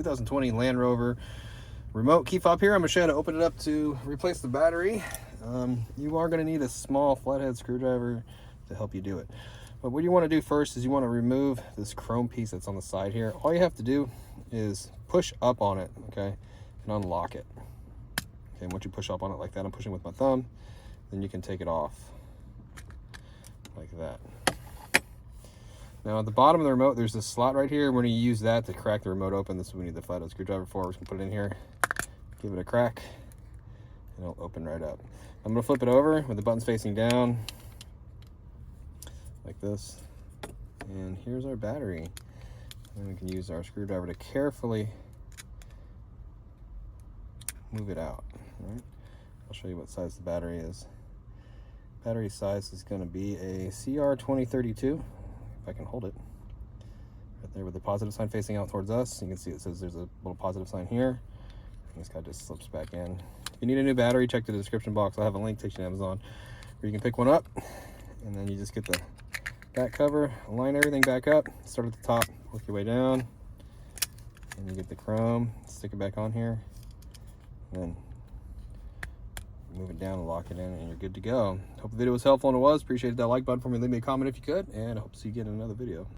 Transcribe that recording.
2020 Land Rover Remote key fob here. I'm going to show you how to open it up to replace the battery. You are going to need a small flathead screwdriver to help you do it. But what you want to do first is you want to remove this chrome piece that's on the side here. All you have to do is push up on it, okay, and unlock it. Okay, once you push up on it like that, I'm pushing with my thumb, then you can take it off like that. Now at the bottom of the remote, there's this slot right here. We're going to use that to crack the remote open. This is what we need the flathead screwdriver for. We're just going to put it in here, give it a crack, and it'll open right up. I'm going to flip it over with the buttons facing down, like this. And here's our battery. And we can use our screwdriver to carefully move it out. Right? I'll show you what size the battery is. Battery size is going to be a CR2032. If I can hold it right there with the positive sign facing out towards us. You can see it says there's a little positive sign here, and this guy just slips back in. If you need a new battery, check the description box. I'll have a link, takes you to Amazon, where you can pick one up, and then you just get the back cover, align everything back up, start at the top, work your way down, and you get the chrome, stick it back on here, and then move it down and lock it in, and you're good to go. Hope the video was helpful, and it was. Appreciate that like button for me. Leave me a comment if you could, and I hope to see you again in another video.